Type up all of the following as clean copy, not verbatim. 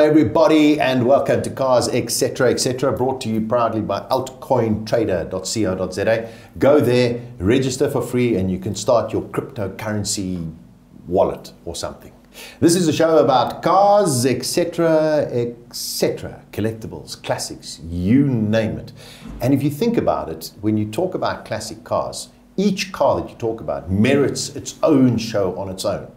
everybody, and welcome to Cars, etc., etc., brought to you proudly by altcointrader.co.za. Go there, register for free, and you can start your cryptocurrency wallet or something. This is a show about cars, etc., etc., collectibles, classics, you name it. And if you think about it, when you talk about classic cars, each car that you talk about merits its own show on its own.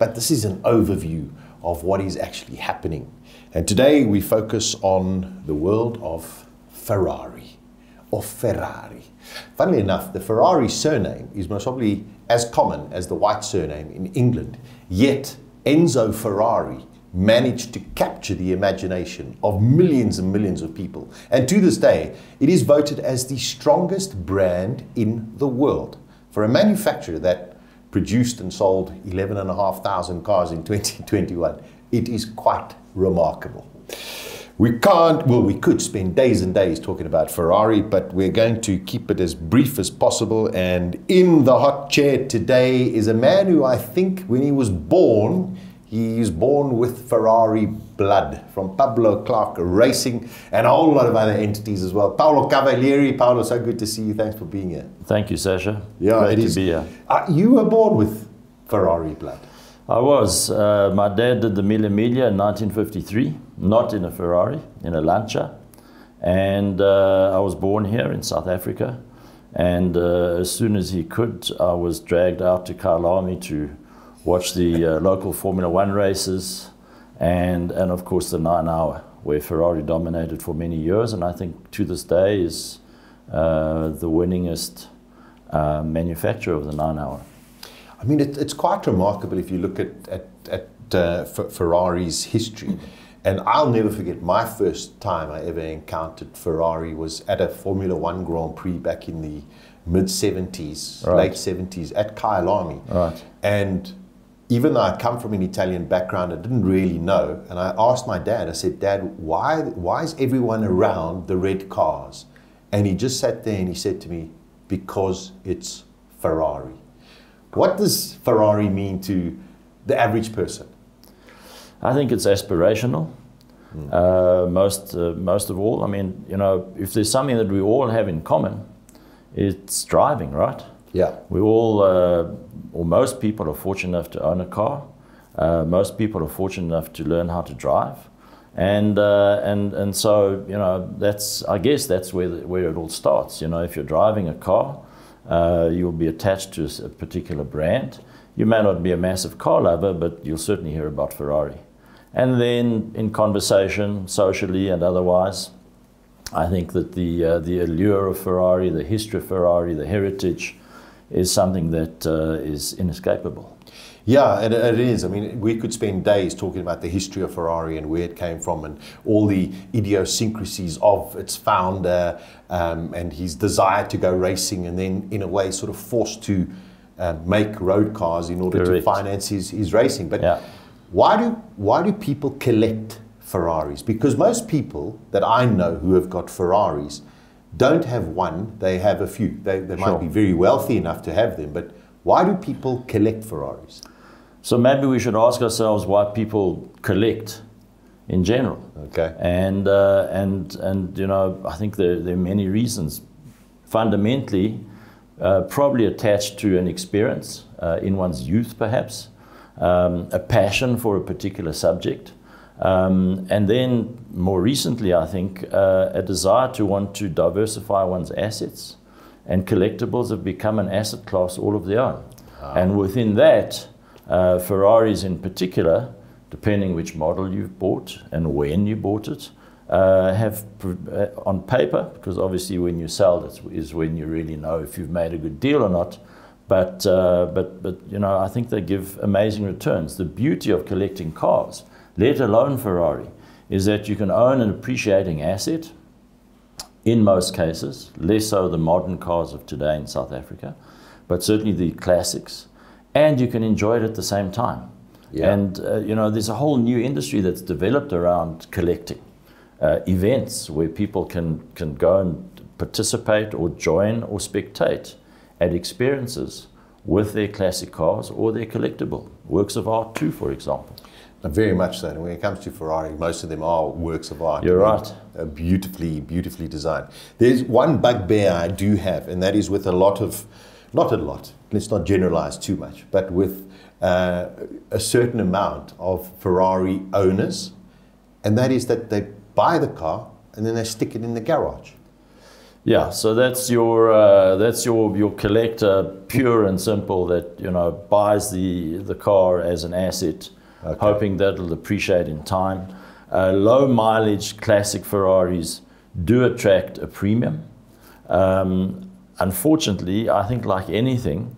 But this is an overview of what is actually happening. And today we focus on the world of Ferrari, or Ferrari. Funnily enough, the Ferrari surname is most probably as common as the white surname in England, yet Enzo Ferrari managed to capture the imagination of millions and millions of people. And to this day, it is voted as the strongest brand in the world. For a manufacturer that produced and sold 11,500 cars in 2021, it is quite remarkable. We could spend days and days talking about Ferrari, but we're going to keep it as brief as possible. And in the hot chair today is a man who I think when he was born with Ferrari blood, from Paolo Clark Racing and a whole lot of other entities as well. Paolo Cavalieri. Paolo, so good to see you. Thanks for being here. Thank you, Sasha. Yeah, great to be here. You were born with Ferrari blood. I was. My dad did the Mille Miglia in 1953, not in a Ferrari, in a Lancia. And I was born here in South Africa. And as soon as he could, I was dragged out to Kyalami to watch the local Formula One races, and of course the 9 Hour, where Ferrari dominated for many years, and I think to this day is the winningest manufacturer of the 9 Hour. I mean, it's quite remarkable if you look at Ferrari's history. And I'll never forget my first time I ever encountered Ferrari was at a Formula One Grand Prix back in the mid-70s, right. late 70s, at Kyalami. Right. And even though I come from an Italian background, I didn't really know. And I asked my dad, I said, Dad, why is everyone around the red cars? And he just sat there and he said to me, because it's Ferrari. What does Ferrari mean to the average person? I think it's aspirational. Most of all, I mean, you know, if there's something that we all have in common, it's driving, right? Yeah. We all, or most people are fortunate enough to own a car. Most people are fortunate enough to learn how to drive. And so, you know, I guess that's where it all starts. You know, if you're driving a car, you'll be attached to a particular brand. You may not be a massive car lover, but you'll certainly hear about Ferrari. And then in conversation, socially and otherwise, I think that the allure of Ferrari, the history of Ferrari, the heritage is something that is inescapable. Yeah, it is. I mean, we could spend days talking about the history of Ferrari and where it came from and all the idiosyncrasies of its founder and his desire to go racing and then, in a way, sort of forced to make road cars in order Correct. to finance his racing. But yeah. Why do people collect Ferraris? Because most people that I know who have got Ferraris don't have one, they have a few. They Sure. might be very wealthy enough to have them, but why do people collect Ferraris? So maybe we should ask ourselves why people collect in general. Okay. And you know, I think there are many reasons. Fundamentally, probably attached to an experience in one's youth, perhaps, a passion for a particular subject, and then more recently, I think, a desire to want to diversify one's assets, and collectibles have become an asset class all of their own. And within that, Ferraris in particular, depending which model you've bought and when you bought it, have on paper, because obviously when you sell it is when you really know if you've made a good deal or not. But you know, I think they give amazing returns. The beauty of collecting cars, let alone Ferrari, is that you can own an appreciating asset, in most cases, less so the modern cars of today in South Africa, but certainly the classics, and you can enjoy it at the same time. Yeah. And you know, there's a whole new industry that's developed around collecting. Events where people can go and participate or join or spectate at experiences with their classic cars or their collectible works of art too, for example. Very much so. And when it comes to Ferrari, most of them are works of art. You're right. Beautifully, beautifully designed. There's one bugbear I do have, and that is with a lot of, not a lot, let's not generalize too much, but with a certain amount of Ferrari owners, and that is that they buy the car and then they stick it in the garage. Yeah, so that's your collector, pure and simple, that, you know, buys the car as an asset, okay, hoping that it'll appreciate in time. Low mileage classic Ferraris do attract a premium. Unfortunately, I think like anything,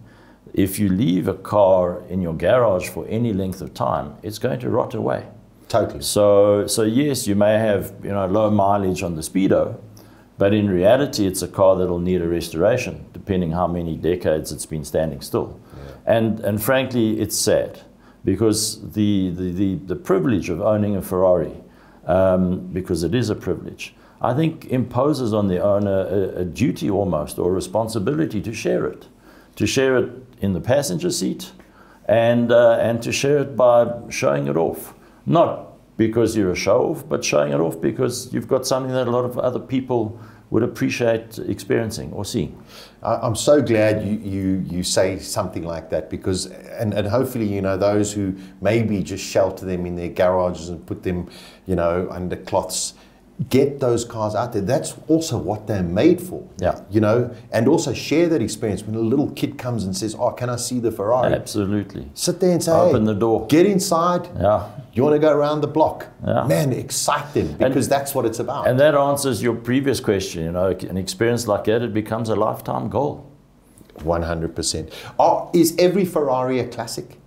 if you leave a car in your garage for any length of time, it's going to rot away. Totally. So yes, you may have, you know, low mileage on the Speedo, but in reality, it's a car that'll need a restoration, depending how many decades it's been standing still. Yeah. And frankly, it's sad, because the privilege of owning a Ferrari, because it is a privilege, I think imposes on the owner a duty almost, or a responsibility to share it in the passenger seat, and to share it by showing it off. Not because you're a show-off, but showing it off because you've got something that a lot of other people would appreciate experiencing or seeing. I'm so glad you say something like that, because, and hopefully, you know, those who maybe just shelter them in their garages and put them, you know, under cloths, get those cars out there. That's also what they're made for. Yeah. You know, and also share that experience when a little kid comes and says, "Oh, can I see the Ferrari?" Absolutely. Sit there and say, open hey, the door. Get inside. Yeah. You want to go around the block? Yeah. Man, excite them, because that's what it's about. And that answers your previous question. You know, an experience like that, it becomes a lifetime goal. 100%. Is every Ferrari a classic?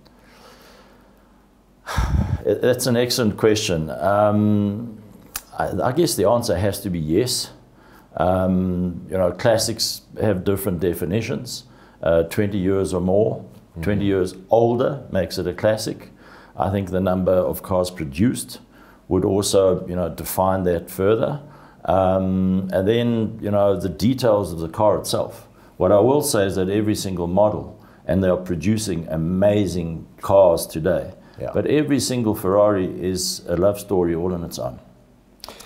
That's an excellent question. I guess the answer has to be yes. You know, classics have different definitions. 20 years or more, 20 years older makes it a classic. I think the number of cars produced would also, you know, define that further. And then, you know, the details of the car itself. What I will say is that every single model, and they are producing amazing cars today, yeah, but every single Ferrari is a love story all on its own.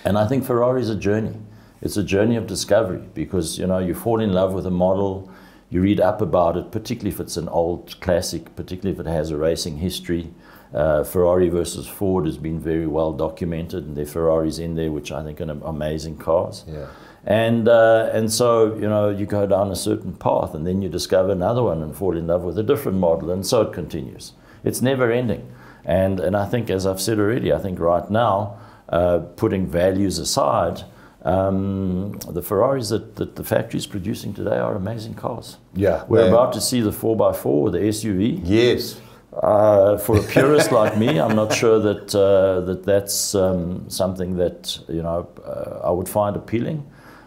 And I think Ferrari is a journey. It's a journey of discovery, because, you know, you fall in love with a model, you read up about it, particularly if it's an old classic, particularly if it has a racing history. Ferrari versus Ford has been very well documented, and there are Ferraris in there which I think are amazing cars. Yeah. And so, you know, you go down a certain path, and then you discover another one and fall in love with a different model, and so it continues. It's never ending. And I think, as I've said already, I think right now, putting values aside, the Ferraris that the factory is producing today are amazing cars. Yeah, we're about to see the 4x4, the SUV. Yes. For a purist like me, I'm not sure that that's something that, you know, I would find appealing.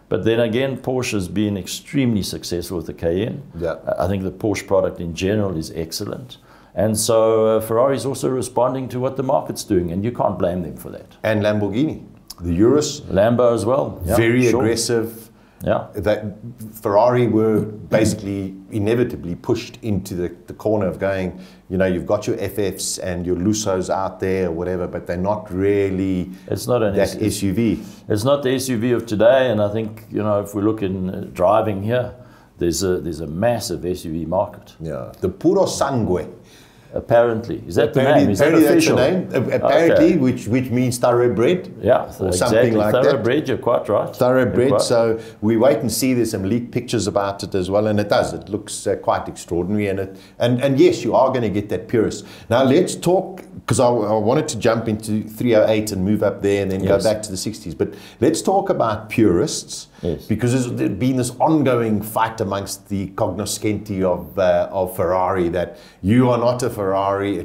But then again, Porsche has been extremely successful with the Cayenne. Yeah. I think the Porsche product in general is excellent. And so Ferrari is also responding to what the market's doing, and you can't blame them for that. And Lamborghini, the Urus. Lambo as well. Yeah, very aggressive. Yeah. That Ferrari were basically inevitably pushed into the corner of going, you know, you've got your FFs and your Lusos out there or whatever, but they're not really that SUV. It's not the SUV of today, and I think, you know, if we look in driving here, there's a massive SUV market. Yeah. The Puro Sangue. Apparently. Is that the name? Is that official? That's the name. Apparently, okay. which means thoroughbred. Yeah, or something like thoroughbred, you're quite right. Thoroughbred, so we wait and see. There's some leaked pictures about it as well, and it does. It looks quite extraordinary, and yes, you are going to get that purist. Now let's talk, because I wanted to jump into 308 and move up there and then go back to the 60s, but let's talk about purists. Yes. Because there's been this ongoing fight amongst the cognoscenti of Ferrari, that you are not a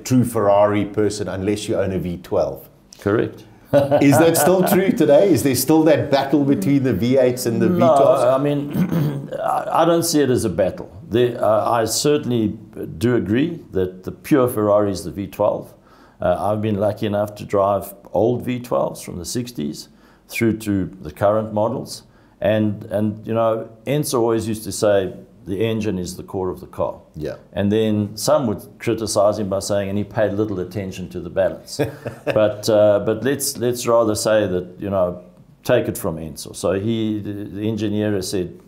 true Ferrari person, unless you own a V12. Correct. Is that still true today? Is there still that battle between the V8s and the V12s? No, I mean, I don't see it as a battle. I certainly do agree that the pure Ferrari is the V12. I've been lucky enough to drive old V12s from the 60s through to the current models. And you know, Enzo always used to say, the engine is the core of the car. Yeah. And then some would criticize him by saying, and he paid little attention to the balance. but let's rather say that, you know, take it from Enzo. So the engineer has said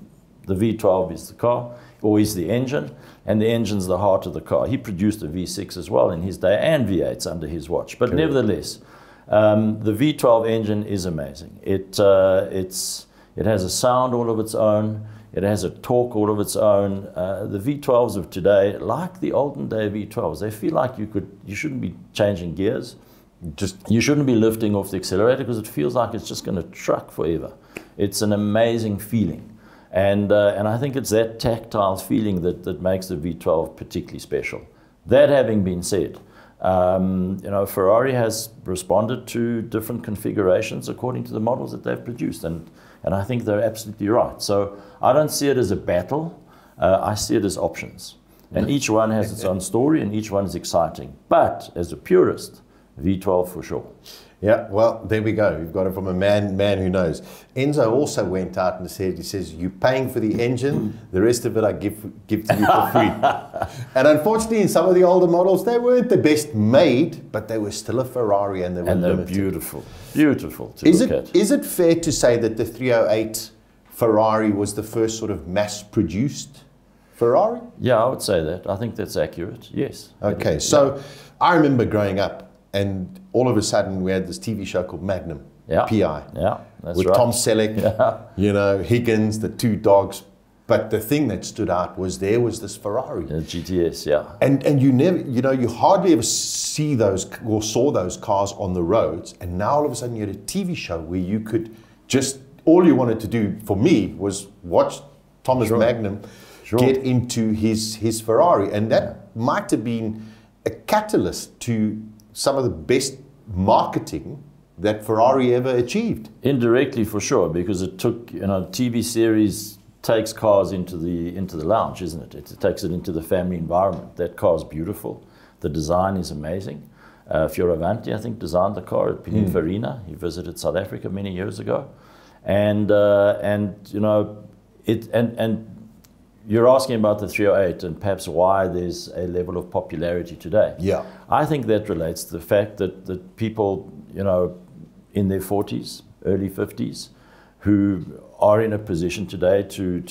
the V12 is the car, or is the engine, and the engine's the heart of the car. He produced a V6 as well in his day, and V8s under his watch. But nevertheless, the V12 engine is amazing. It has a sound all of its own. It has a torque all of its own. The V12s of today, like the olden day V12s, they feel like you shouldn't be changing gears. You shouldn't be lifting off the accelerator because it feels like it's just going to truck forever. It's an amazing feeling. And I think it's that tactile feeling that makes the V12 particularly special. That having been said, you know, Ferrari has responded to different configurations according to the models that they've produced, and I think they're absolutely right. So I don't see it as a battle. I see it as options, and each one has its own story, and each one is exciting. But as a purist, V12 for sure. Yeah, well, there we go. You've got it from a man who knows. Enzo also went out and said, he says, you're paying for the engine, the rest of it I give to you for free. And unfortunately, in some of the older models, they weren't the best made, but they were still a Ferrari and they were limited. Beautiful, beautiful to look at. Is it fair to say that the 308 Ferrari was the first sort of mass-produced Ferrari? Yeah, I would say that. I think that's accurate, yes. Okay, so I remember growing up, and all of a sudden we had this TV show called Magnum, PI. Yeah, that's with right. Tom Selleck, you know, Higgins, the two dogs. But the thing that stood out was there was this Ferrari. The GTS, yeah. And you never, you know, you hardly ever see those or saw those cars on the roads. And now all of a sudden you had a TV show where you could just, all you wanted to do for me was watch Thomas Magnum get into his Ferrari. And that might have been a catalyst to some of the best marketing that Ferrari ever achieved. Indirectly, for sure, because it took, you know, TV series takes cars into the lounge, isn't it? It takes it into the family environment. That car's beautiful. The design is amazing. Fioravanti, I think, designed the car at Pininfarina. He visited South Africa many years ago, and you know, and you're asking about the 308 and perhaps why there's a level of popularity today. Yeah. I think that relates to the fact that people, you know, in their 40s, early 50s, who are in a position today to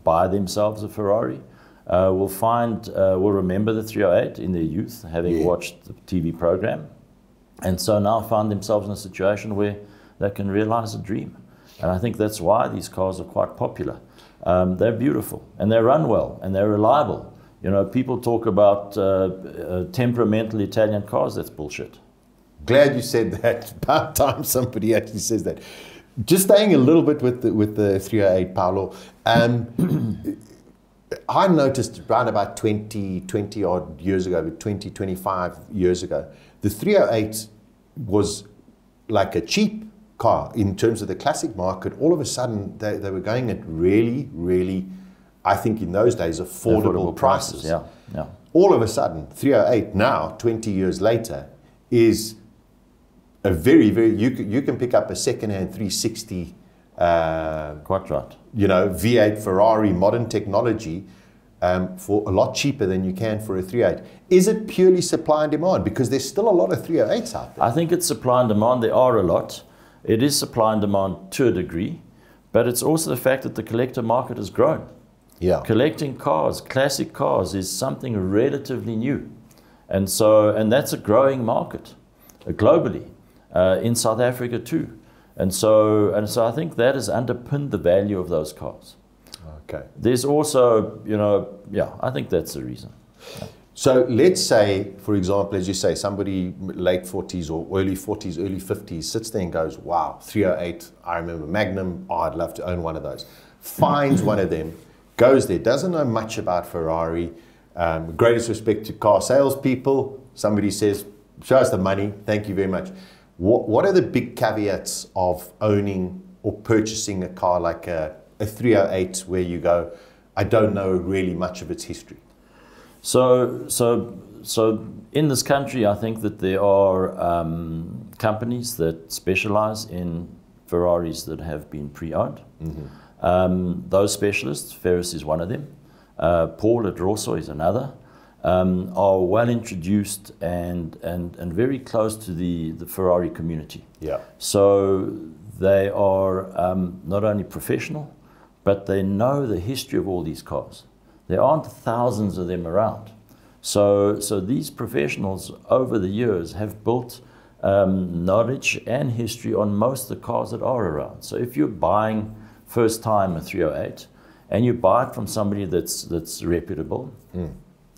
buy themselves a Ferrari, will remember the 308 in their youth, having watched the TV program, and so now find themselves in a situation where they can realize a dream. And I think that's why these cars are quite popular. They're beautiful, and they run well, and they're reliable. You know, people talk about temperamental Italian cars. That's bullshit. Glad you said that. About time somebody actually says that. Just staying a little bit with the 308, Paolo. I noticed around about 20 odd years ago, 20, 25 years ago, the 308 was like a cheap car in terms of the classic market. All of a sudden they were going at really, I think in those days, affordable prices. Yeah. All of a sudden 308 now 20 years later is a very you can pick up a second-hand 360 quite right, you know, V8 Ferrari modern technology for a lot cheaper than you can for a 308. Is it purely supply and demand? Because there's still a lot of 308s out there. I think it's supply and demand. There are a lot. It is supply and demand to a degree, but it's also the fact that the collector market has grown. Yeah. Collecting cars, classic cars, is something relatively new. And that's a growing market globally, in South Africa too. And so I think that has underpinned the value of those cars. Okay. There's also, you know, I think that's the reason. Yeah. So let's say, for example, as you say, somebody late 40s or early 40s, early 50s sits there and goes, wow, 308, I remember Magnum, I'd love to own one of those. Finds one of them, goes there, doesn't know much about Ferrari, greatest respect to car salespeople, somebody says, show us the money, thank you very much. What are the big caveats of owning or purchasing a car like a 308 where you go, I don't know really much of its history? So in this country, I think that there are companies that specialize in Ferraris that have been pre-owned. Those specialists, Ferris is one of them, Paul at Rosso is another, are well introduced and very close to the Ferrari community. Yeah. So they are not only professional, but they know the history of all these cars. There aren't thousands of them around. So these professionals over the years have built knowledge and history on most of the cars that are around. So if you're buying first time a 308 and you buy it from somebody that's reputable,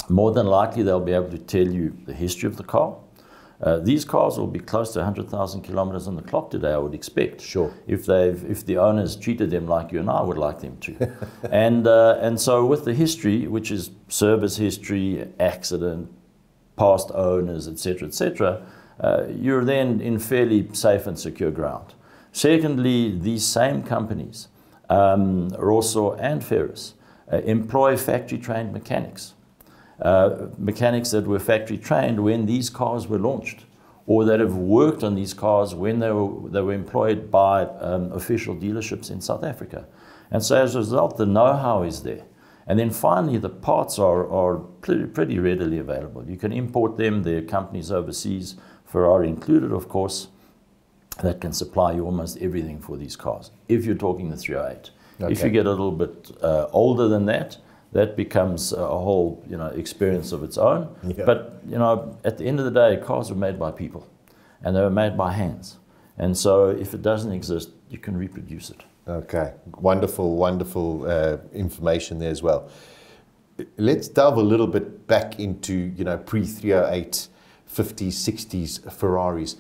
more than likely they'll be able to tell you the history of the car. These cars will be close to 100,000 kilometers on the clock today, I would expect. Sure. If the owners treated them like you and I would like them to. And so with the history, which is service history, accident, past owners, etc., you're then in fairly safe and secure ground. Secondly, these same companies, Rosso and Ferris, employ factory-trained mechanics. Mechanics that were factory trained when these cars were launched, or that have worked on these cars when they were employed by official dealerships in South Africa. And so as a result, the know-how is there. And then finally, the parts are pretty readily available. You can import them. There are companies overseas, Ferrari included, of course, that can supply you almost everything for these cars, if you're talking the 308. Okay. If you get a little bit older than that, that becomes a whole, experience of its own. Yeah. But, at the end of the day, cars were made by people, and they were made by hands. And so if it doesn't exist, you can reproduce it. Okay, wonderful information there as well. Let's delve a little bit back into, pre-308, 50s, 60s Ferraris.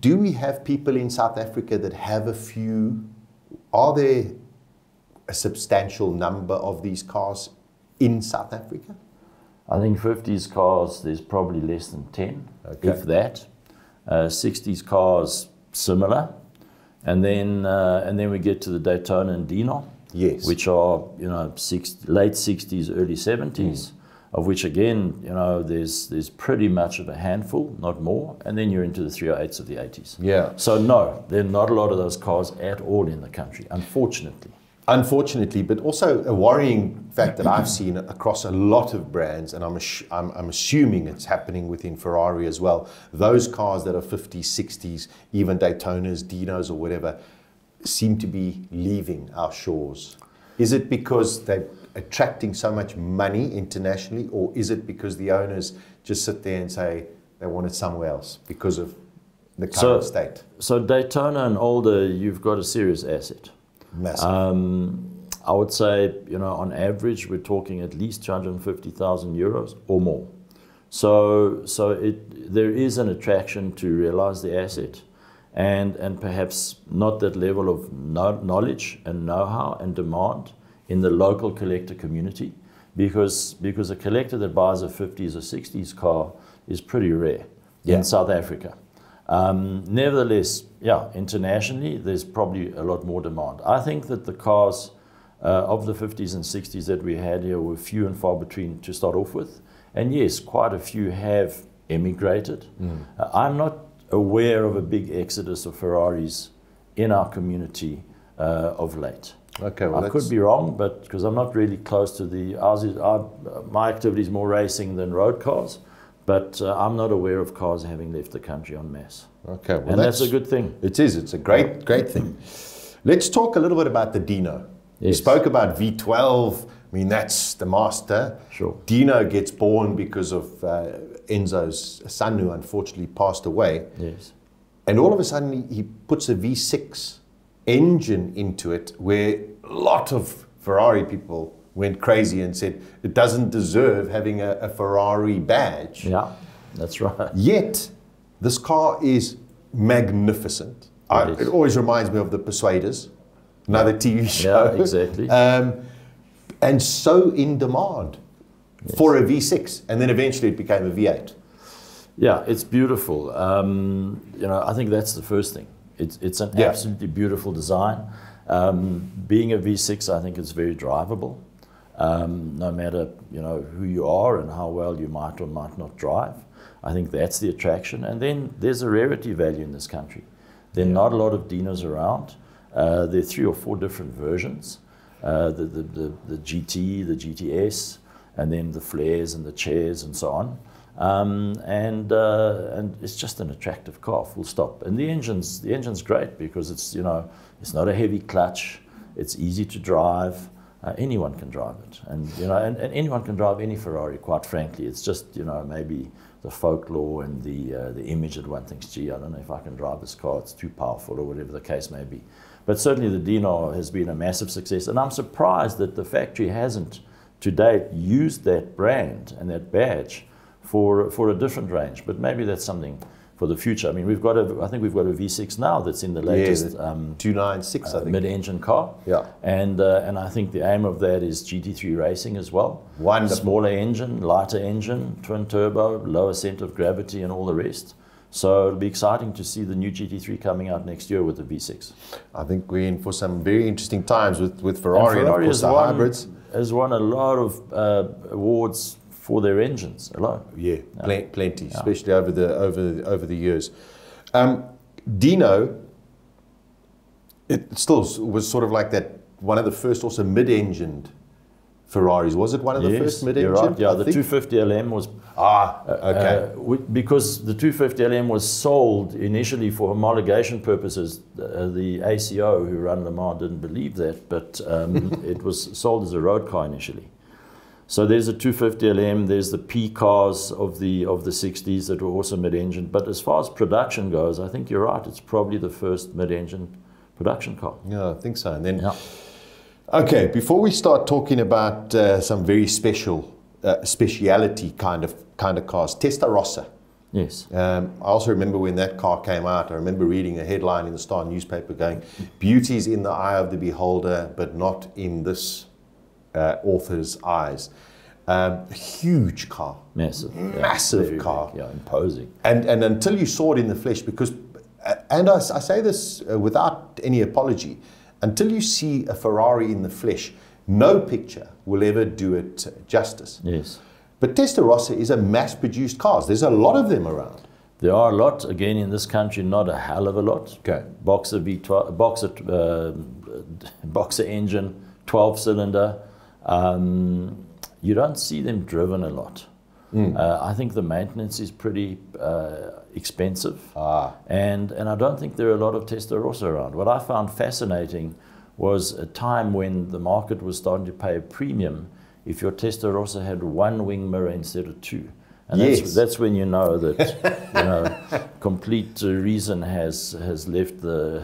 Do we have people in South Africa that have a few? Are there a substantial number of these cars in South Africa? I think 50s cars, there's probably less than 10, if that. 60s cars, similar. And then we get to the Daytona and Dino, yes, which are, late 60s, early 70s, of which, again, there's pretty much of a handful, not more. And then you're into the 308s of the 80s. Yeah. So no, there are not a lot of those cars at all in the country, unfortunately. Unfortunately, but also a worrying fact that I've seen across a lot of brands, and I'm assuming it's happening within Ferrari as well, those cars that are 50s, 60s, even Daytonas, Dinos or whatever, seem to be leaving our shores. Is it because they're attracting so much money internationally, or is it because the owners just sit there and say they want it somewhere else because of the current state? So Daytona and older, you've got a serious asset. Massive. I would say, on average, we're talking at least 250,000 euros or more. So there is an attraction to realize the asset, and perhaps not that level of knowledge and know-how and demand in the local collector community, because a collector that buys a 50s or 60s car is pretty rare in South Africa. Nevertheless, internationally, there's probably a lot more demand. I think that the cars of the 50s and 60s that we had here were few and far between to start off with. And yes, quite a few have emigrated. I'm not aware of a big exodus of Ferraris in our community of late. Okay, well, I could be wrong, but because I'm not really close to my activity is more racing than road cars. But I'm not aware of cars having left the country en masse. Okay, well, and that's a good thing. It is. It's a great thing. Let's talk a little bit about the Dino. Yes. You spoke about V12. I mean, that's the master. Sure. Dino gets born because of Enzo's son, who unfortunately passed away. Yes. And all of a sudden, he puts a V6 engine into it, where a lot of Ferrari people went crazy and said it doesn't deserve having a Ferrari badge. Yeah, that's right. Yet, this car is magnificent. It always reminds me of The Persuaders, another TV show. Yeah, exactly. And so in demand for a V6, and then eventually it became a V8. Yeah, it's beautiful. I think that's the first thing. It's an absolutely beautiful design. Being a V6, I think it's very drivable. No matter who you are and how well you might or might not drive. I think that's the attraction. And then there's a rarity value in this country. There are not a lot of Dinos around. There are 3 or 4 different versions. The GT, the GTS, and then the flares and the chairs and so on. And it's just an attractive car, full stop. And the engine's great because it's, you know, it's not a heavy clutch. It's easy to drive. Anyone can drive it, and you know, and anyone can drive any Ferrari. Quite frankly, it's just, you know, maybe the folklore and the image that one thinks, gee, I don't know if I can drive this car. It's too powerful, or whatever the case may be. But certainly the Dino has been a massive success, and I'm surprised that the factory hasn't to date used that brand and that badge for a different range. But maybe that's something for the future. I mean, I think we've got a V6 now that's in the latest 296, I think, mid-engine car. Yeah, and I think the aim of that is GT3 racing as well. Wonderful. Smaller engine, lighter engine, twin turbo, lower center of gravity, and all the rest. So it'll be exciting to see the new GT3 coming out next year with the V6. I think we're in for some very interesting times with Ferrari, and of course the hybrids. Has won a lot of awards for their engines alone. Yeah, plenty, especially over the years. Dino, it still was sort of like that, one of the first also mid-engined Ferraris. Was it one of the first mid-engined? You're right. Yeah, the 250 LM was. Okay. Because the 250 LM was sold initially for homologation purposes. The ACO who run Le Mans didn't believe that, but it was sold as a road car initially. So there's a 250 LM, there's the P cars of the 60s that were also mid-engine. But as far as production goes, I think you're right. It's probably the first mid-engine production car. Yeah, I think so. And then, okay, before we start talking about some very speciality kind of cars, Testarossa. Yes. I also remember when that car came out, I remember reading a headline in the Star newspaper going, "Beauty is in the eye of the beholder, but not in this author's eyes." Huge car. Massive car. Big, yeah, imposing. And until you saw it in the flesh, because, and I say this without any apology, until you see a Ferrari in the flesh, no picture will ever do it justice. Yes. But Testarossa is a mass-produced car. There's a lot of them around. There are a lot. Again, in this country, not a hell of a lot. Okay. Boxer V12, boxer engine, 12-cylinder. You don't see them driven a lot. I think the maintenance is pretty expensive. And I don't think there are a lot of Testarossa around. What I found fascinating was a time when the market was starting to pay a premium if your Testarossa had 1 wing mirror instead of 2. And that's when you know that complete reason has left the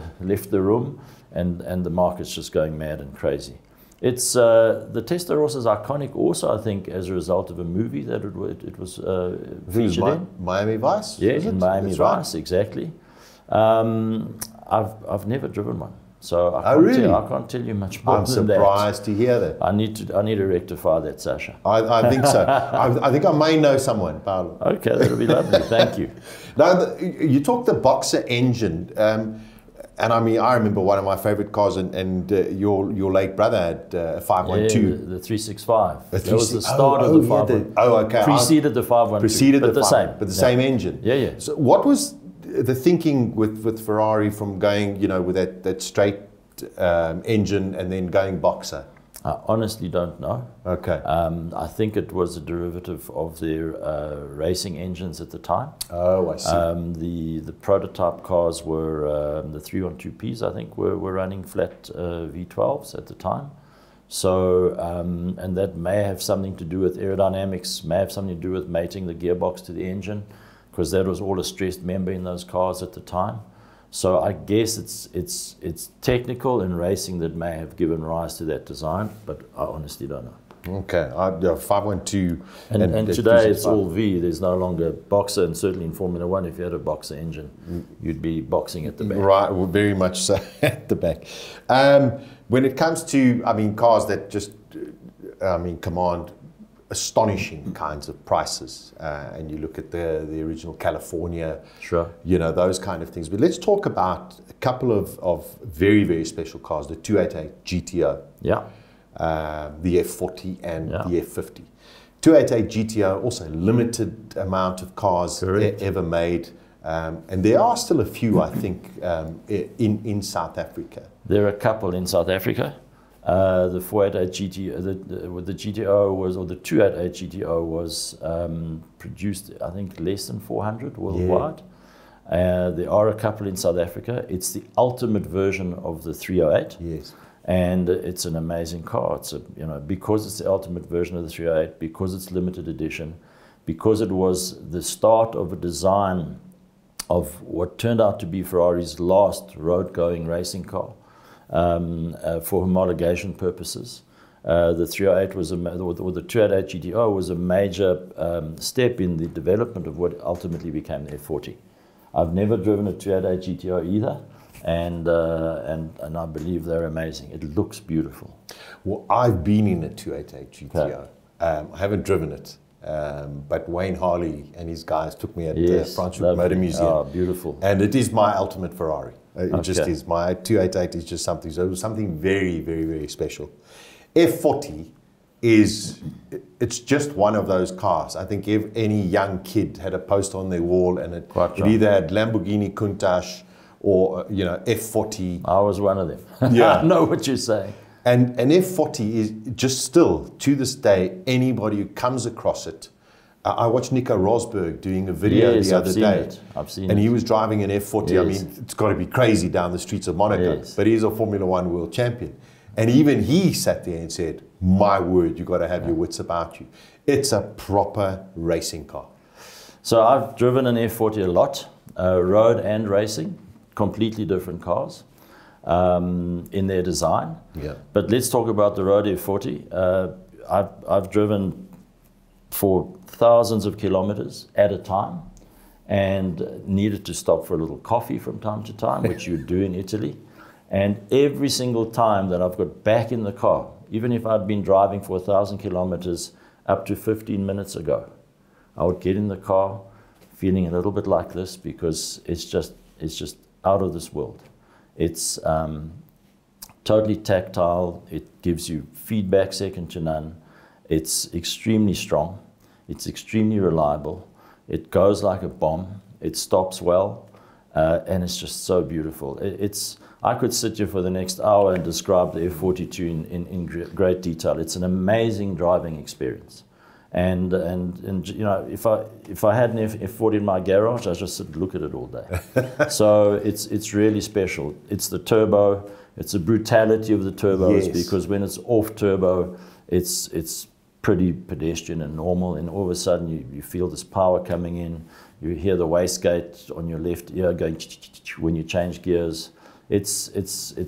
room, and the market's just going mad and crazy. It's the Testarossa is iconic also, I think, as a result of a movie that it was featured in. Miami Vice? Yeah, in Miami Vice, exactly. I've never driven one, so I can't tell you much more than that. I'm surprised to hear that. I need to rectify that, Sasha. I think so. I think I may know someone, Paolo. Okay, that'll be lovely. Thank you. Now, you talked the boxer engine. And I mean, I remember one of my favorite cars, and your late brother had a 512. Yeah, the 365. That was the start of the 512. Okay. Preceded the 512. Preceded but the same. But the same engine. Yeah, yeah. So what was the thinking with Ferrari from going, with that straight engine and then going boxer? I honestly don't know. Okay. I think it was a derivative of their racing engines at the time. Oh, I see. The prototype cars were the 312Ps, I think, were running flat V12s at the time. So, and that may have something to do with aerodynamics, may have something to do with mating the gearbox to the engine, because that was all a stressed member in those cars at the time. So I guess it's technical and racing that may have given rise to that design, but I honestly don't know. Okay, 512. And today it's all V. There's no longer boxer, and certainly in Formula One, if you had a boxer engine, you'd be boxing at the back. Right, well, very much so at the back. When it comes to, cars that just, command astonishing kinds of prices, and you look at the original California, sure, those kind of things. But let's talk about a couple of very, very special cars, the 288 GTO, the F40 and the F50. 288 GTO, also limited amount of cars ever made. And there are still a few, I think, in South Africa. There are a couple in South Africa. The 488 GTO, the GTO was, or the 288 GTO was produced, I think, less than 400 worldwide. Yeah. There are a couple in South Africa. It's the ultimate version of the 308. Yes. And it's an amazing car. It's because it's the ultimate version of the 308, because it's limited edition, because it was the start of a design of what turned out to be Ferrari's last road-going racing car for homologation purposes. The 308 was or the 288 GTO was a major step in the development of what ultimately became the F40. I've never driven a 288 GTO either. And I believe they're amazing. It looks beautiful. Well, I've been in a 288 GTO. Okay. I haven't driven it, but Wayne Harley and his guys took me at the Franschhoek Motor Museum. Oh, beautiful. And it is my ultimate Ferrari. It just is. My 288 is just something. So it was something very, very, very special. F40 it's just one of those cars. I think if any young kid had a poster on their wall and it either had Lamborghini Countach or F40. I was one of them. Yeah. I know what you're saying. And F40 is just still, to this day, anybody who comes across it. I watched Nico Rosberg doing a video the other day. I've seen it. And he was driving an F40. Yes. I mean, it's got to be crazy down the streets of Monaco. Yes. But he's a Formula One world champion. And even he sat there and said, my word, you've got to have your wits about you. It's a proper racing car. So I've driven an F40 a lot, road and racing. Completely different cars in their design. Yeah. But let's talk about the road F40. I've driven for thousands of kilometers at a time and needed to stop for a little coffee from time to time, which you do in Italy. And every single time that I've got back in the car, even if I'd been driving for 1,000 kilometers up to 15 minutes ago, I would get in the car feeling a little bit like this because it's just out of this world. It's totally tactile. It gives you feedback second to none. It's extremely strong. It's extremely reliable. It goes like a bomb. It stops well. And it's just so beautiful. I could sit here for the next hour and describe the F42 in great detail. It's an amazing driving experience. And if I had an F40 in my garage, I just sit and look at it all day. So it's really special. It's the turbo. It's the brutality of the turbos, because when it's off turbo, it's pretty pedestrian and normal, and all of a sudden you feel this power coming in. You hear the wastegate on your left ear going when you change gears. It's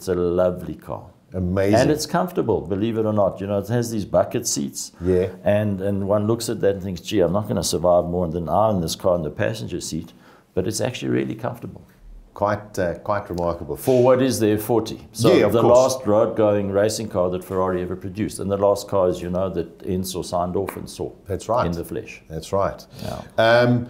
a lovely car. Amazing. And it's comfortable, believe it or not. It has these bucket seats. Yeah. And one looks at that and thinks, gee, I'm not going to survive more than an hour in this car in the passenger seat. But it's actually really comfortable. Quite remarkable. For what is the F40. So yeah, the last road-going racing car that Ferrari ever produced. And the last car, as you know, that Enzo signed off and saw. That's right. In the flesh. That's right. Yeah.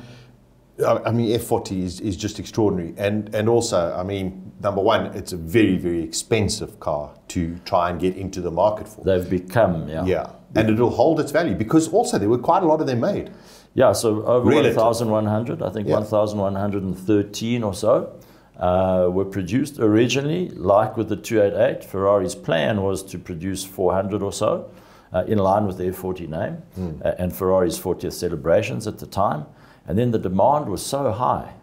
I mean, F40 is just extraordinary. And also, I mean, number one, it's a very, very expensive car to try and get into the market for. They've become, Yeah. And it'll hold its value because also there were quite a lot of them made. Yeah, so over 1,100, I think 1,113 or so were produced originally. Like with the 288, Ferrari's plan was to produce 400 or so in line with the F40 name and Ferrari's 40th celebrations at the time. And then the demand was so high,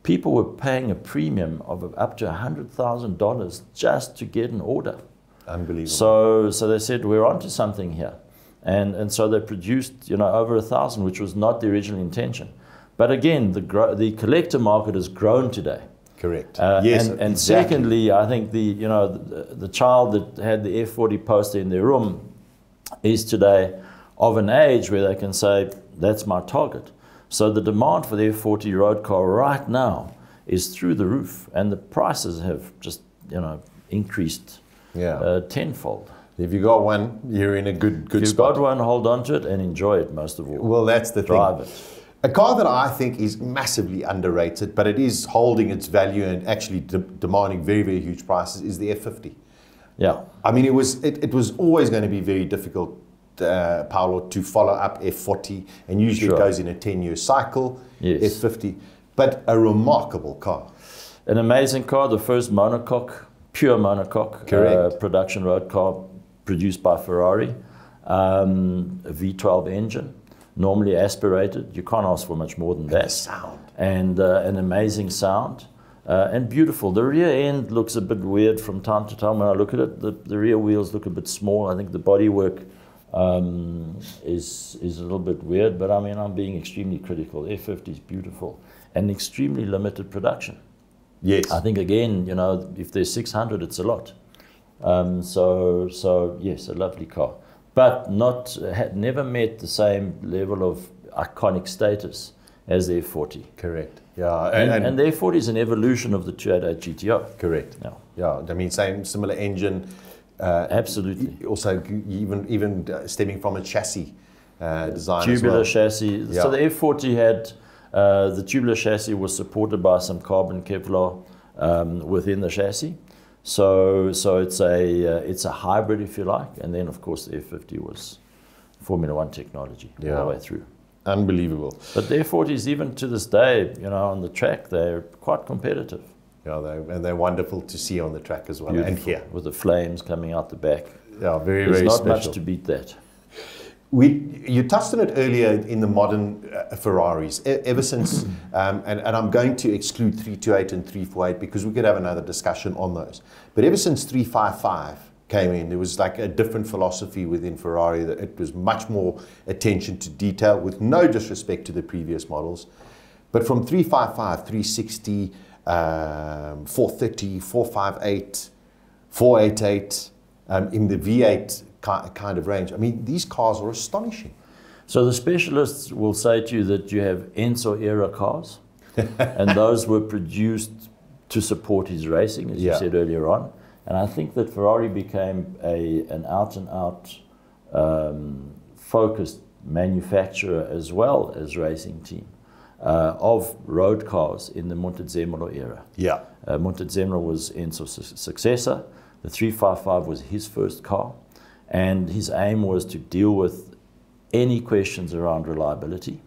people were paying a premium of up to $100,000 just to get an order. Unbelievable. So they said, we're onto something here. And so they produced over 1,000, which was not the original intention. But again, the collector market has grown today. Correct. Yes, and secondly, I think the child that had the F40 poster in their room is today of an age where they can say, that's my target. So the demand for the F40 road car right now is through the roof, and the prices have just increased tenfold. If you got one, you're in a good spot. If you've got one, hold on to it and enjoy it most of all. Well, that's the thing. Drive it. A car that I think is massively underrated, but it is holding its value and actually demanding very, very huge prices, is the F50. Yeah. I mean, it was always going to be very difficult, Paolo, to follow up F40, and usually it goes in a 10-year cycle. Yes. F50. But a remarkable car. An amazing car, the first monocoque, pure monocoque production road car produced by Ferrari. A V12 engine, normally aspirated. You can't ask for much more than that. Sound. And an amazing sound. And beautiful. The rear end looks a bit weird from time to time when I look at it. The rear wheels look a bit small. I think the bodywork is a little bit weird, but I mean, I'm being extremely critical. F50 is beautiful and extremely limited production. Yes. I think, again, you know, if there's 600, it's a lot. So yes, a lovely car, but had never met the same level of iconic status as the F40. Correct. Yeah. And the F40 is an evolution of the 288 GTO. Correct. Yeah. Yeah. I mean, similar engine. Absolutely. Also, even stemming from a chassis design Tubular as well. chassis. Yeah. So the F40 had the tubular chassis was supported by some carbon Kevlar within the chassis. So it's a hybrid, if you like. And then, of course, the F50 was Formula One technology all the way through. Unbelievable. But the F40s, even to this day, you know, on the track, they're quite competitive. Yeah, they're wonderful to see on the track as well. Beautiful. And here. With the flames coming out the back. Yeah, very, There's very not special. much to beat that. You touched on it earlier in the modern Ferraris, ever since, and I'm going to exclude 328 and 348 because we could have another discussion on those. But ever since 355 came in, there was like a different philosophy within Ferrari, that it was much more attention to detail, with no disrespect to the previous models. But from 355, 360, 430, 458, 488, in the V8 kind of range. I mean, these cars are astonishing. So the specialists will say to you that you have Enzo era cars, and those were produced to support his racing, as you said earlier on. And I think that Ferrari became an out-and-out focused manufacturer as well as racing team of road cars in the Montezemolo era. Yeah. Montezemolo was Enzo's successor. The 355 was his first car. And his aim was to deal with any questions around reliability.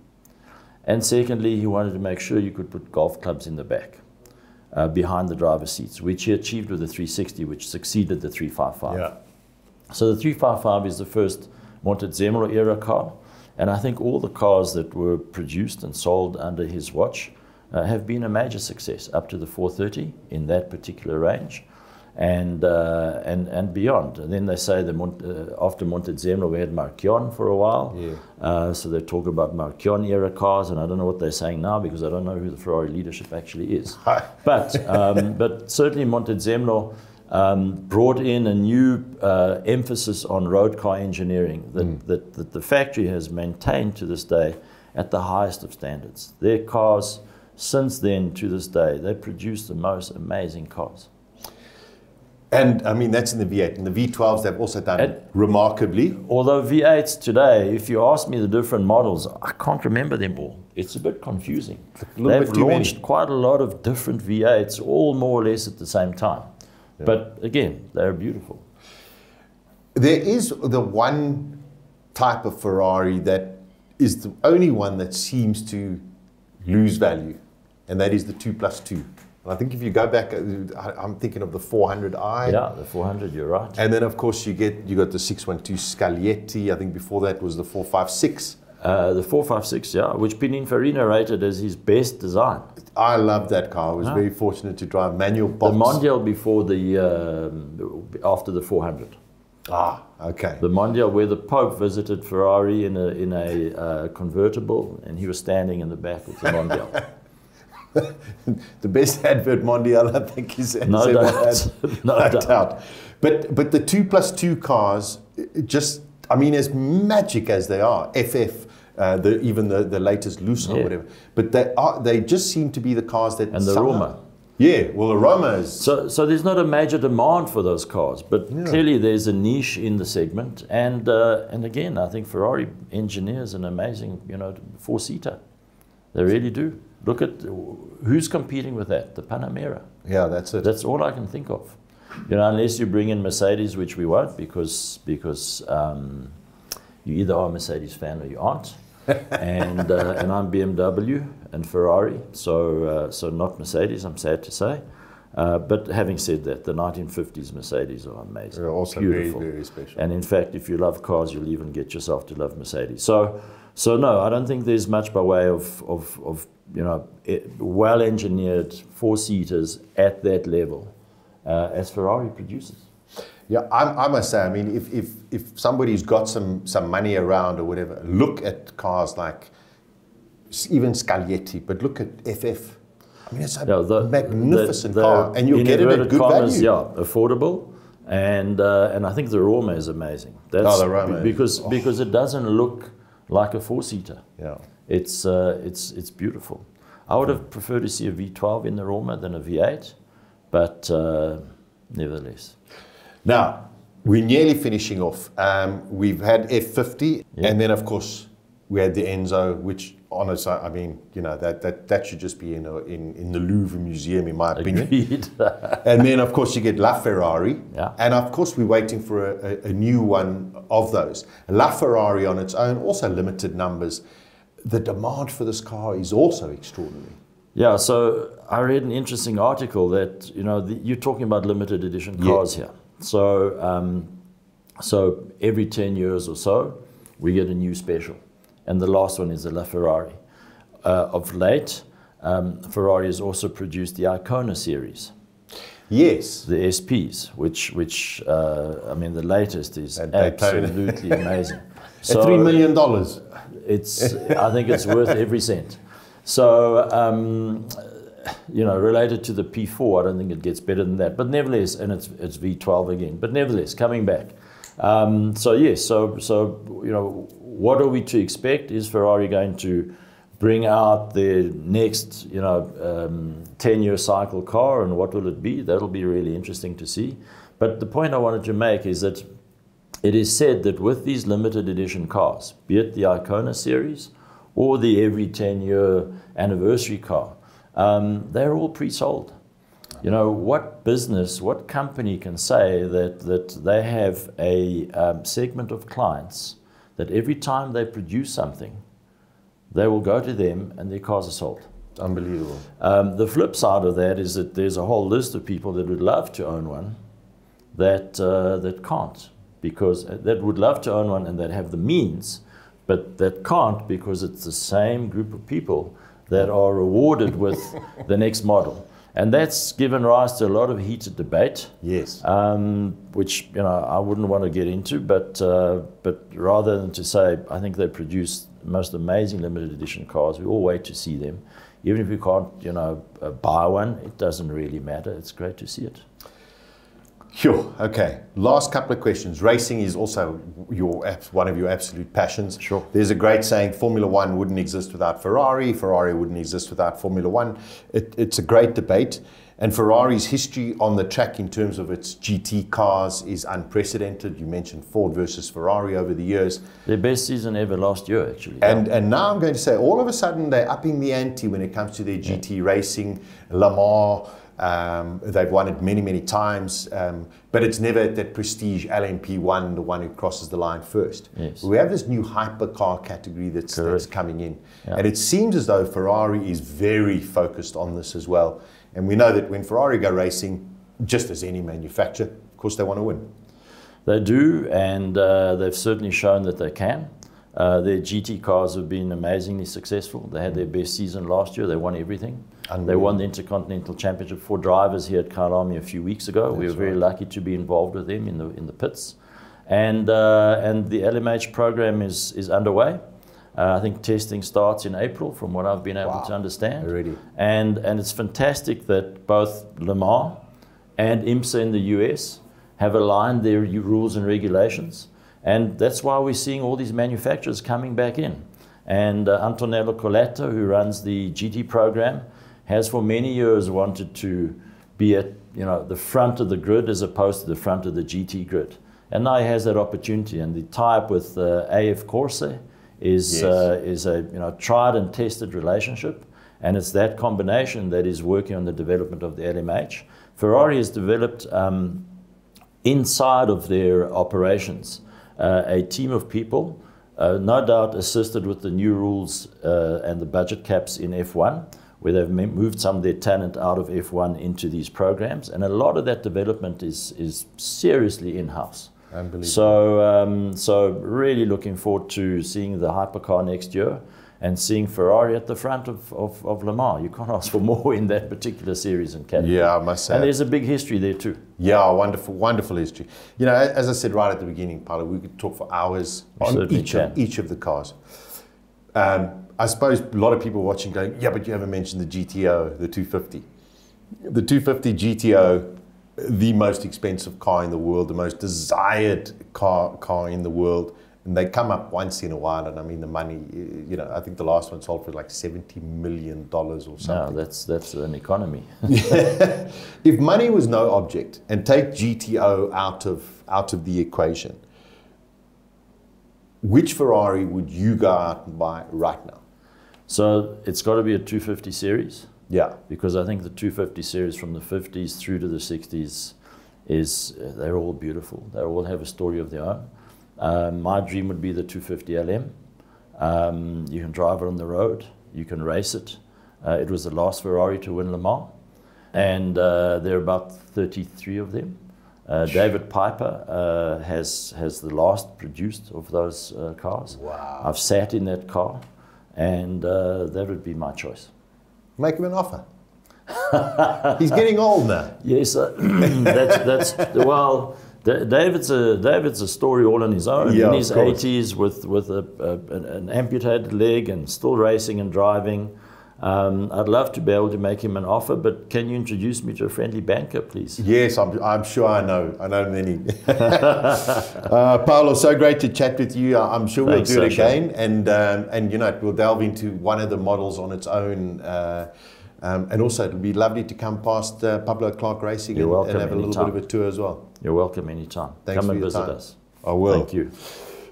And secondly, he wanted to make sure you could put golf clubs in the back, behind the driver's seats, which he achieved with the 360, which succeeded the 355. Yeah. So the 355 is the first Montezemolo era car. And I think all the cars that were produced and sold under his watch have been a major success, up to the 430 in that particular range. And beyond. And then they say after Montezemolo we had Marchion for a while. Yeah. So they talk about Marchion era cars, and I don't know what they're saying now because I don't know who the Ferrari leadership actually is. But certainly Montezemolo brought in a new emphasis on road car engineering that the factory has maintained to this day at the highest of standards. Their cars, since then to this day, they produce the most amazing cars. And I mean, that's in the V8. In the V12s, they've also done it remarkably. Although V8s today, if you ask me the different models, I can't remember them all. It's a bit confusing. They've launched quite a lot of different V8s, all more or less at the same time. Yeah. But again, they're beautiful. There is the one type of Ferrari that is the only one that seems to lose value, and that is the 2+2. I think if you go back, I'm thinking of the 400i. Yeah, the 400, you're right. And then, of course, you got the 612 Scaglietti. I think before that was the 456. The 456, yeah, which Pininfarina rated as his best design. I loved that car. I was very fortunate to drive manual box. The Mondial before after the 400. Ah, okay. The Mondial where the Pope visited Ferrari in a convertible, and he was standing in the back of the Mondial. The best advert Mondial, I think, is no doubt. No doubt. But the 2+2 cars, just, I mean, as magic as they are, FF, even the latest Lusso or whatever, but they just seem to be the cars that. And the Roma. Yeah, well, the Roma is. So there's not a major demand for those cars, but clearly there's a niche in the segment, and again, I think Ferrari engineers an amazing, four-seater. They really do. Look at who's competing with that, the Panamera. Yeah, that's it. That's all I can think of. Unless you bring in Mercedes, which we won't, because you either are a Mercedes fan or you aren't. and I'm BMW and Ferrari, so not Mercedes, I'm sad to say. But having said that, the 1950s Mercedes are amazing. They're also beautiful. very, very special. And in fact, if you love cars, you'll even get yourself to love Mercedes. So no, I don't think there's much by way of well-engineered four-seaters at that level as Ferrari produces. Yeah, I must say, I mean, if somebody's got some money around or whatever, look at cars like even Scaglietti, but look at FF. I mean, it's a magnificent car, and you'll get it at good value. Yeah, affordable, and I think the Roma is amazing. That's the Roma because it doesn't look like a four-seater. Yeah, it's beautiful. I would have preferred to see a V12 in the Roma than a V8, but nevertheless. Now we're nearly finishing off. We've had F50, and then of course we had the Enzo, which honestly, I mean, you know, that should just be in the Louvre Museum, in my opinion. Agreed. And then, of course, you get La Ferrari. Yeah. And, of course, we're waiting for a new one of those. La Ferrari on its own, also limited numbers. The demand for this car is also extraordinary. Yeah, so I read an interesting article that, you know, you're talking about limited edition cars here. So, so every 10 years or so, we get a new special. And the last one is the La Ferrari. Of late, Ferrari has also produced the Icona series. Yes. The SPs, which I mean, the latest is absolutely amazing. So, $3 million. I think it's worth every cent. So, you know, related to the P4, I don't think it gets better than that. But nevertheless, and it's V12 again. But nevertheless, coming back. So yes, so you know, what are we to expect? Is Ferrari going to bring out their next, you know, 10-year cycle car, and what will it be? That'll be really interesting to see. But the point I wanted to make is that it is said that with these limited edition cars, be it the Icona series or the every 10-year anniversary car, they're all pre-sold. You know, what business, what company can say that they have a segment of clients that every time they produce something, they will go to them and their cars are sold? It's unbelievable. The flip side of that is that there's a whole list of people that would love to own one that can't, because that would love to own one and that have the means, but that can't because it's the same group of people that are rewarded with the next model. And that's given rise to a lot of heated debate. Yes. Which, you know, I wouldn't want to get into, but rather than to say, I think they produce the most amazing limited edition cars. We all wait to see them. Even if we can't, you know, buy one, it doesn't really matter. It's great to see it. Sure. Okay. Last couple of questions. Racing is also one of your absolute passions. Sure. There's a great saying, Formula One wouldn't exist without Ferrari. Ferrari wouldn't exist without Formula One. It's a great debate. And Ferrari's history on the track in terms of its GT cars is unprecedented. You mentioned Ford versus Ferrari over the years. Their best season ever last year, actually. And now I'm going to say, all of a sudden, they're upping the ante when it comes to their GT racing. Le Mans, they've won it many, many times, but it's never that prestige LMP1, the one who crosses the line first. Yes. We have this new hypercar category that's coming in. Yeah. And it seems as though Ferrari is very focused on this as well. And we know that when Ferrari go racing, just as any manufacturer, of course they want to win. They do, and they've certainly shown that they can. Their GT cars have been amazingly successful. They had their best season last year. They won everything. They won the Intercontinental Championship for drivers here at Kyalami a few weeks ago. We were very lucky to be involved with them in the pits. And the LMH program is underway. I think testing starts in April, from what I've been able to understand. Already. And it's fantastic that both Le Mans and IMSA in the US have aligned their rules and regulations. And that's why we're seeing all these manufacturers coming back in. And Antonello Coletta, who runs the GT program, has for many years wanted to be at the front of the grid as opposed to the front of the GT grid. And now he has that opportunity. And the tie-up with AF Corse is a tried and tested relationship. And it's that combination that is working on the development of the LMH. Ferrari has developed inside of their operations a team of people no doubt assisted with the new rules and the budget caps in F1, where they've moved some of their talent out of F1 into these programs, and a lot of that development is seriously in-house. Unbelievable. So really looking forward to seeing the hypercar next year and seeing Ferrari at the front of Le Mans. You can't ask for more in that particular series and category. Yeah, I must say. And there's a big history there too. Yeah, wonderful, wonderful history. You know, as I said right at the beginning, Paolo, we could talk for hours on each of the cars. I suppose a lot of people watching going, yeah, but you haven't mentioned the GTO, the 250. The 250 GTO, the most expensive car in the world, the most desired car in the world. And they come up once in a while, and I mean the money, you know, I think the last one sold for like $70 million or something. No, that's an economy. If money was no object, and take GTO out of the equation, which Ferrari would you go out and buy right now? So it's got to be a 250 series. Yeah. Because I think the 250 series from the 50s through to the 60s they're all beautiful. They all have a story of their own. My dream would be the 250 LM. You can drive it on the road. You can race it. It was the last Ferrari to win Le Mans. And there are about 33 of them. David Piper has the last produced of those cars. Wow. I've sat in that car, and that would be my choice. Make him an offer. He's getting old now. Yes, well, David's a story all on his own. Yeah, in his 80s with an amputated leg and still racing and driving. I'd love to be able to make him an offer, but can you introduce me to a friendly banker, please? Yes, I'm sure I know many. Paolo, so great to chat with you. I'm sure we'll do it again, and you know, we'll delve into one of the models on its own. And also, it'll be lovely to come past Pablo Clark Racing and have a little bit of a tour as well. You're welcome anytime. Thanks Come and for your visit time. us. I will. Thank you.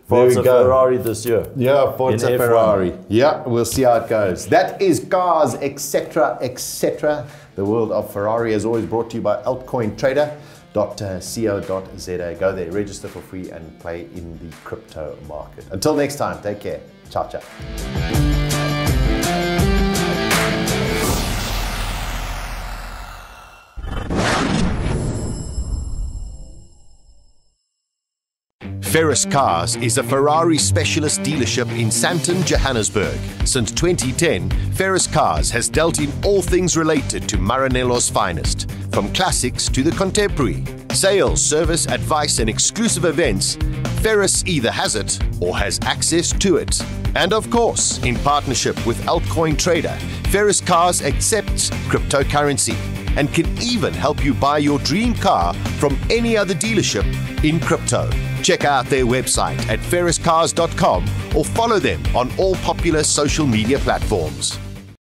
Forza Ferrari this year. Yeah, Forza Ferrari. Yeah, we'll see how it goes. That is Cars, etc., etc. The world of Ferrari is always brought to you by altcointrader.co.za. Go there, register for free, and play in the crypto market. Until next time, take care. Ciao, ciao. Ferris Cars is a Ferrari specialist dealership in Sandton, Johannesburg. Since 2010, Ferris Cars has dealt in all things related to Maranello's finest, from classics to the contemporary. Sales, service, advice and exclusive events, Ferris either has it or has access to it. And of course, in partnership with Altcoin Trader, Ferris Cars accepts cryptocurrency and can even help you buy your dream car from any other dealership in crypto. Check out their website at ferriscars.com or follow them on all popular social media platforms.